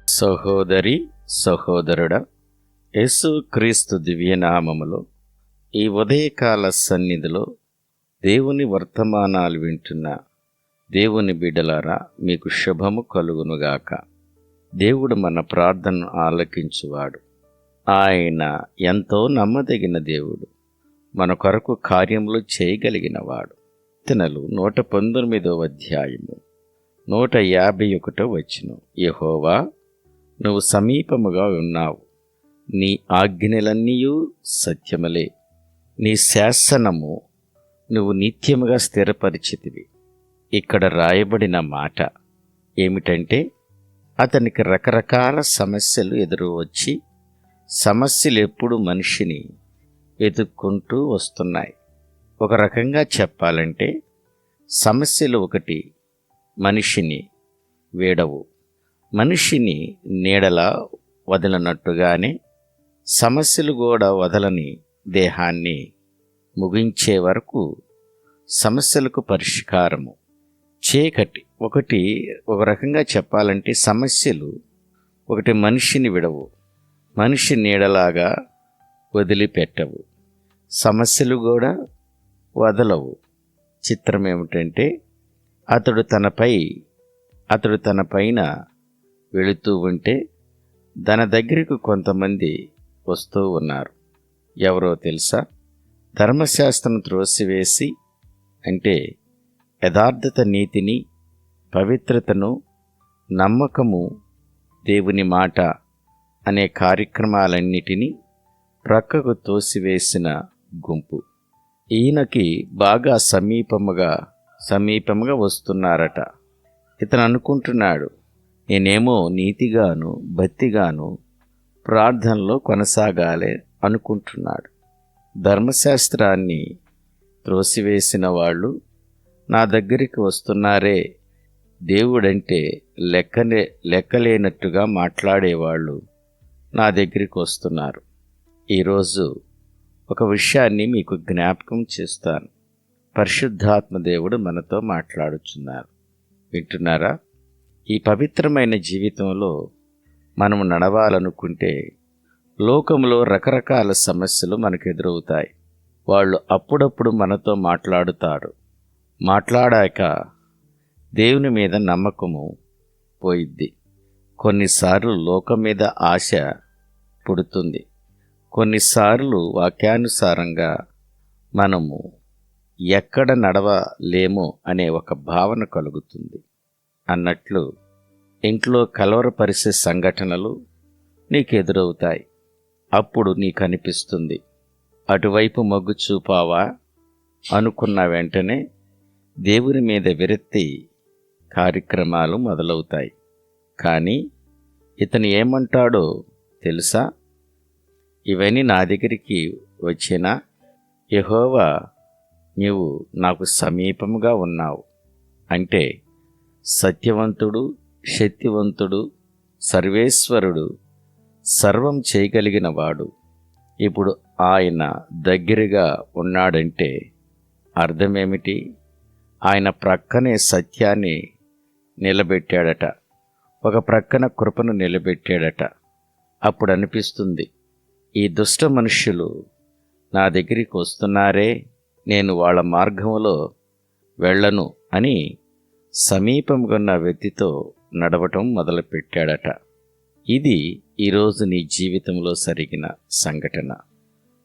సహోదరి సహోదరుడా, యేసు క్రీస్తు దివ్యనామములో ఈ ఉదయకాల సన్నిధిలో దేవుని వర్తమానాలు వింటున్న దేవుని బిడ్డలారా, మీకు శుభము కలుగునుగాక. దేవుడు మన ప్రార్థనను ఆలకించువాడు. ఆయన ఎంతో నమ్మదగిన దేవుడు, మన కొరకు కార్యములు చేయగలిగినవాడు. కీర్తనలు 119వ అధ్యాయము 151వ వచనం. యెహోవా, నువ్వు సమీపముగా ఉన్నావు, నీ ఆజ్ఞలన్నీయూ సత్యములే, నీ శాసనము నువ్వు నిత్యముగా స్థిరపరిచితివి. ఇక్కడ రాయబడిన మాట ఏమిటంటే, అతనికి రకరకాల సమస్యలు ఎదురు వచ్చి, సమస్యలు ఎప్పుడు మనిషిని వెతుక్కుంటూ వస్తున్నాయి. ఒక రకంగా చెప్పాలంటే, సమస్యలు ఒకటి మనిషిని వీడవు. మనిషిని నీడలా వదలనట్టుగానే సమస్యలు కూడా వదలని దేహాన్ని ముగించే వరకు సమస్యలకు పరిష్కారము చీకటి. ఒక రకంగా చెప్పాలంటే, సమస్యలు ఒకటి మనిషిని విడవు, మనిషి నీడలాగా వదిలిపెట్టవు, సమస్యలు కూడా వదలవు. చిత్రం ఏమిటంటే, అతడు తన పైన వెళుతూ ఉంటే తన దగ్గరకు కొంతమంది వస్తూ ఉన్నారు. ఎవరో తెలుసా? ధర్మశాస్త్రం త్రోసివేసి, అంటే యథార్థత, నీతిని, పవిత్రతను, నమ్మకము, దేవుని మాట అనే కార్యక్రమాలన్నిటినీ ప్రక్కకు తోసివేసిన గుంపు ఈయనకి బాగా సమీపముగా వస్తున్నారట. ఇతను అనుకుంటున్నాడు, నేనేమో నీతిగాను భక్తిగాను ప్రార్థనలో కొనసాగాలి అనుకుంటున్నాడు. ధర్మశాస్త్రాన్ని త్రోసివేసిన వాళ్ళు నా దగ్గరికి వస్తున్నారే, దేవుడంటే లెక్కలేనట్టుగా మాట్లాడేవాళ్ళు నా దగ్గరికి వస్తున్నారు. ఈరోజు ఒక విషయాన్ని మీకు జ్ఞాపకం చేస్తాను. పరిశుద్ధాత్మ దేవుడు మనతో మాట్లాడుచున్నారు. వింటున్నారా? ఈ పవిత్రమైన జీవితంలో మనము నడవాలనుకుంటే లోకంలో రకరకాల సమస్యలు మనకు ఎదురవుతాయి. వాళ్ళు అప్పుడప్పుడు మనతో మాట్లాడాక దేవుని మీద నమ్మకము పోయిద్ది. కొన్నిసార్లు లోకం మీద ఆశ పుడుతుంది. కొన్నిసార్లు వాక్యానుసారంగా మనము ఎక్కడ నడవలేమో అనే ఒక భావన కలుగుతుంది. అన్నట్లు ఇంట్లో కలవరపరిచే సంఘటనలు నీకు ఎదురవుతాయి. అప్పుడు నీకు అనిపిస్తుంది, అటువైపు మొగ్గు చూపావా అనుకున్న వెంటనే దేవుని మీద విరక్తి కార్యక్రమాలు మొదలవుతాయి. కానీ ఇతను ఏమంటాడో తెలుసా? ఇవన్నీ నా దగ్గరికి వచ్చినా, యెహోవా, నీవు నాకు సమీపముగా ఉన్నావు. అంటే సత్యవంతుడు, శక్తివంతుడు, సర్వేశ్వరుడు, సర్వం చేయగలిగిన వాడు ఇప్పుడు ఆయన దగ్గరగా ఉన్నాడంటే అర్థమేమిటి? ఆయన ప్రక్కనే సత్యాన్ని నిలబెట్టాడట, ఒక ప్రక్కన కృపను నిలబెట్టాడట. అప్పుడు అనిపిస్తుంది, ఈ దుష్ట మనుష్యులు నా దగ్గరికి వస్తున్నారే, నేను వాళ్ళ మార్గంలో వెళ్ళను అని సమీపంగా ఉన్న వ్యక్తితో నడవటం మొదలుపెట్టాడట. ఇది ఈరోజు నీ జీవితంలో జరిగిన సంఘటన.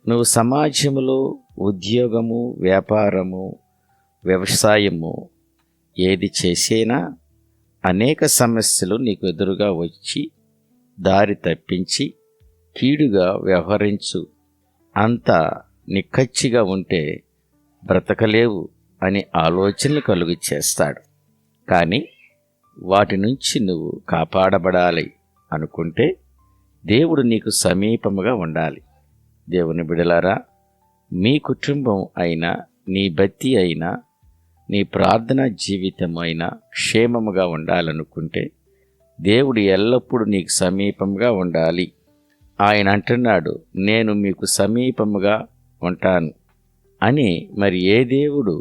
నువ్వు సమాజంలో ఉద్యోగము, వ్యాపారము, వ్యవసాయము ఏది చేసేనా అనేక సమస్యలు నీకు ఎదురుగా వచ్చి దారి తప్పించి కీడుగా వ్యవహరించు, అంతా నిక్కచ్చిగా ఉంటే బ్రతకలేవు అని ఆలోచనలు కలుగు చేస్తాడు. కానీ వాటి నుంచి నువ్వు కాపాడబడాలి అనుకుంటే దేవుడు నీకు సమీపముగా ఉండాలి. దేవుని బిడలారా, మీ కుటుంబం అయినా, నీ భక్తి అయినా, నీ ప్రార్థనా జీవితం అయినా క్షేమముగా ఉండాలనుకుంటే దేవుడు ఎల్లప్పుడూ నీకు సమీపంగా ఉండాలి. ఆయన అంటున్నాడు, నేను మీకు సమీపముగా ఉంటాను అని. మరి ఏ దేవుడు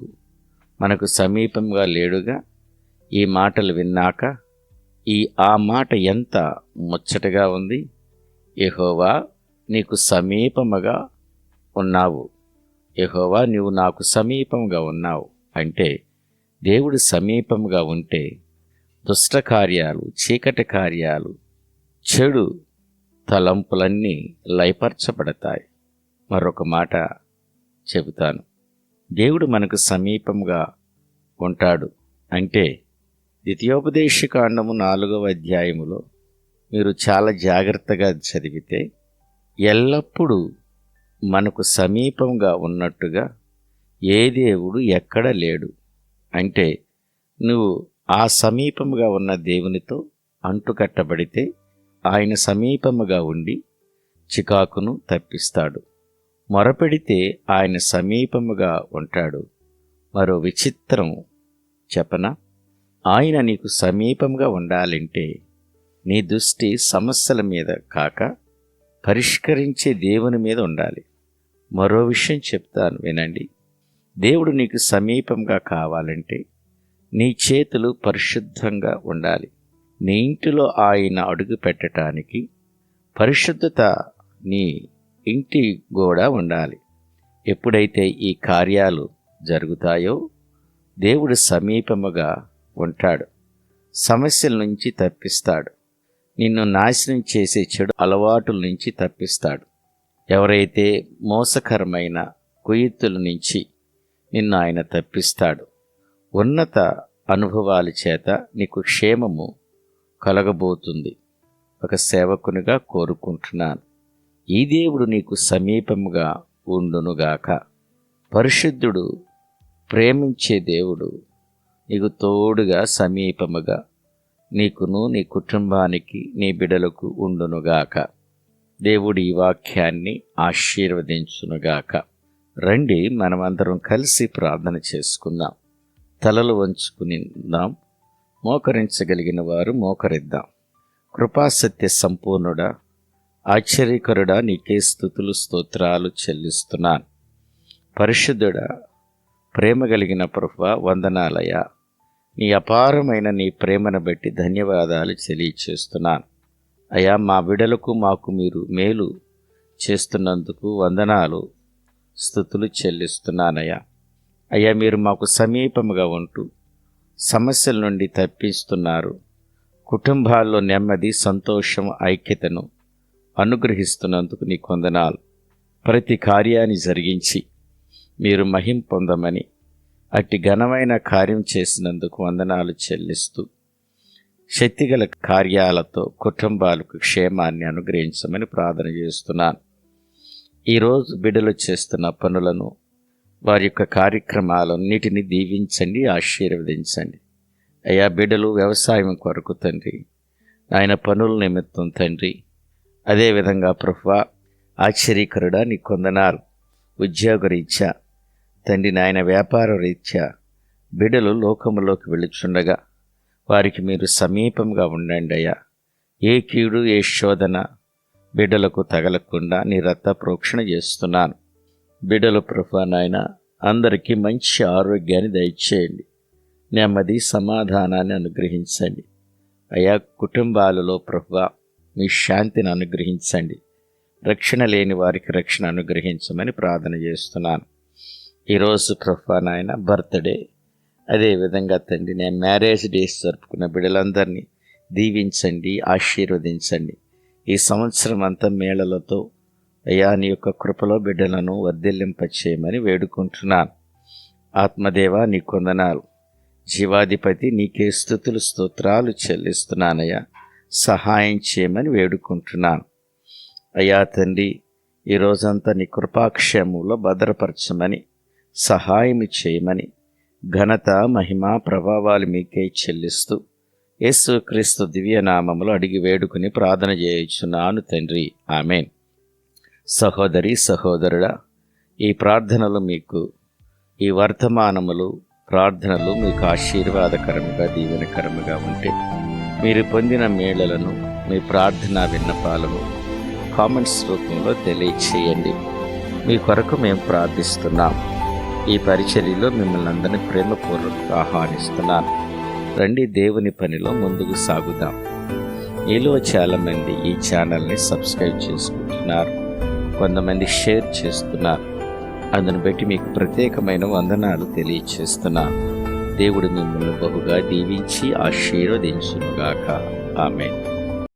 మనకు సమీపంగా లేడుగా? ఈ మాటలు విన్నాక ఆ మాట ఎంత ముచ్చటగా ఉంది. యెహోవా నీకు సమీపముగా ఉన్నావు. యెహోవా నీవు నాకు సమీపంగా ఉన్నావు అంటే దేవుడు సమీపంగా ఉంటే దుష్ట కార్యాలు, చీకటి కార్యాలు, చెడు తలంపులన్నీ లయపరచబడతాయి. మరొక మాట చెబుతాను. దేవుడు మనకు సమీపంగా ఉంటాడు అంటే ద్వితీయోపదేశకాండము 4వ అధ్యాయములో మీరు చాలా జాగ్రత్తగా చదివితే ఎల్లప్పుడూ మనకు సమీపంగా ఉన్నట్టుగా ఏ దేవుడు ఎక్కడ లేడు. అంటే నువ్వు ఆ సమీపముగా ఉన్న దేవునితో అంటుకట్టబడితే ఆయన సమీపముగా ఉండి చికాకును తప్పిస్తాడు. మొరపెడితే ఆయన సమీపముగా ఉంటాడు. మరో విచిత్రం చెప్పనా? ఆయన నీకు సమీపంగా ఉండాలంటే నీ దృష్టి సమస్యల మీద కాక పరిష్కరించే దేవుని మీద ఉండాలి. మరో విషయం చెప్తాను వినండి. దేవుడు నీకు సమీపంగా కావాలంటే నీ చేతులు పరిశుద్ధంగా ఉండాలి. నీ ఇంటిలో ఆయన అడుగు పెట్టడానికి పరిశుద్ధత నీ ఇంటి గోడ ఉండాలి. ఎప్పుడైతే ఈ కార్యాలు జరుగుతాయో దేవుడు సమీపముగా ఉంటాడు. సమస్యల నుంచి తప్పిస్తాడు. నిన్ను నాశనం చేసే చెడు అలవాటుల నుంచి తప్పిస్తాడు. ఎవరైతే మోసకరమైన కుయుక్తుల నుంచి నిన్ను ఆయన తప్పిస్తాడు. ఉన్నత అనుభవాల చేత నీకు క్షేమము కలగబోతుంది. ఒక సేవకునిగా కోరుకుంటున్నాను. ఈ దేవుడు నీకు సమీపముగా ఉండునుగాక. పరిశుద్ధుడు, ప్రేమించే దేవుడు నీకు తోడుగా సమీపముగా నీకును నీ కుటుంబానికి నీ బిడలకు ఉండునుగాక. దేవుడు ఈ వాక్యాన్ని ఆశీర్వదించునుగాక. రండి మనమందరం కలిసి ప్రార్థన చేసుకుందాం. తలలు వంచుకునిద్దాం. మోకరించగలిగిన వారు మోకరిద్దాం. కృపాసత్య సంపూర్ణుడా, ఆశ్చర్యకరుడా, నీకే స్తుతులు స్తోత్రాలు చెల్లిస్తున్నాను. పరిశుద్ధుడా, ప్రేమ కలిగిన ప్రభువా, వందనాలయ్యా. నీ అపారమైన నీ ప్రేమను బట్టి ధన్యవాదాలు తెలియచేస్తున్నాను. అయ్యా, మా బిడలకు మాకు మీరు మేలు చేస్తున్నందుకు వందనాలు, స్తుతులు చెల్లిస్తున్నానయ్యా. అయ్యా, మీరు మాకు సమీపముగా ఉంటూ సమస్యల నుండి తప్పిస్తున్నారు. కుటుంబాల్లో నెమ్మది, సంతోషం, ఐక్యతను అనుగ్రహిస్తున్నందుకు నీకు వందనాలు. ప్రతి కార్యాన్ని జరిగించి మీరు మహిమ పొందమని, అట్టి ఘనమైన కార్యం చేసినందుకు వందనాలు చెల్లిస్తూ శక్తిగల కార్యాలతో కుటుంబాలకు క్షేమాన్ని అనుగ్రహించమని ప్రార్థన చేస్తున్నాను. ఈరోజు బిడ్డలు చేస్తున్న పనులను, వారి యొక్క కార్యక్రమాలన్నిటినీ దీవించండి, ఆశీర్వదించండి. అయ్యా, బిడ్డలు వ్యవసాయం కొరకు తండ్రి, ఆయన పనుల నిమిత్తం తండ్రి, అదేవిధంగా ప్రభువా ఆశ్చర్యకరుడా నీ కొందనాలు ఉద్యోగరీత్యా తండ్రి, నాయన వ్యాపార రీత్యా బిడ్డలు లోకములోకి వెళుచుండగా వారికి మీరు సమీపంగా ఉండండి అయ్యా. ఏ కీడు, ఏ శోధన బిడ్డలకు తగలకుండా నీ రక్త ప్రోక్షణ చేస్తున్నాను. బిడ్డలు ప్రభువా నాయన అందరికీ మంచి ఆరోగ్యాన్ని దయచేయండి, నెమ్మది సమాధానాన్ని అనుగ్రహించండి. అయా, కుటుంబాలలో ప్రభువా మీ శాంతిని అనుగ్రహించండి. రక్షణ లేని వారికి రక్షణ అనుగ్రహించమని ప్రార్థన చేస్తున్నాను. ఈరోజు ప్రభువా నాయన బర్త్డే, అదేవిధంగా తండ్రి నేను మ్యారేజ్ డేస్ జరుపుకున్న బిడ్డలందరినీ దీవించండి, ఆశీర్వదించండి. ఈ సంవత్సరం అంతా మేళలతో అయ్యా నీ యొక్క కృపలో బిడ్డలను వర్ధిల్లింపచేయమని వేడుకుంటున్నాను. ఆత్మదేవా నీ కొందనాలు, జీవాధిపతి నీకే స్తుతులు స్తోత్రాలు చెల్లిస్తున్నానయ్యా. సహాయం చేయమని వేడుకుంటున్నాను. అయ్యా తండ్రి, ఈ రోజంతా నీ కృపాక్షేమంలో భద్రపరచమని, సహాయం చేయమని, ఘనత, మహిమ, ప్రభావాలు మీకే చెల్లిస్తూ యేసుక్రీస్తు దివ్యనామములో అడిగి వేడుకుని ప్రార్థన చేయుచున్నాను తండ్రి, ఆమేన్. సహోదరి సహోదరుడా, ఈ ప్రార్థనలు మీకు, ఈ వర్తమానములు ప్రార్థనలు మీకు ఆశీర్వాదకరముగా, దీవెనకరముగా ఉంటే మీరు పొందిన మేళలను, మీ ప్రార్థనా విన్నపాలను కామెంట్స్ రూపంలో తెలియచేయండి. మీ కొరకు మేము ప్రార్థిస్తున్నాం. ఈ పరిచర్యలో మిమ్మల్ని అందరినీ ప్రేమపూర్వకంగా ఆహ్వానిస్తున్నాను. రండి దేవుని పనిలో ముందుకు సాగుదాం. మీలో చాలామంది ఈ ఛానల్ని సబ్స్క్రైబ్ చేసుకుంటున్నారు, కొంతమంది షేర్ చేస్తున్నారు. అందును బట్టి మీకు ప్రత్యేకమైన వందనాలు తెలియచేస్తున్నాను. దేవుడు మిమ్మల్ని బహుగా దీవించి ఆశీర్వదించునుగాక. ఆమేన్.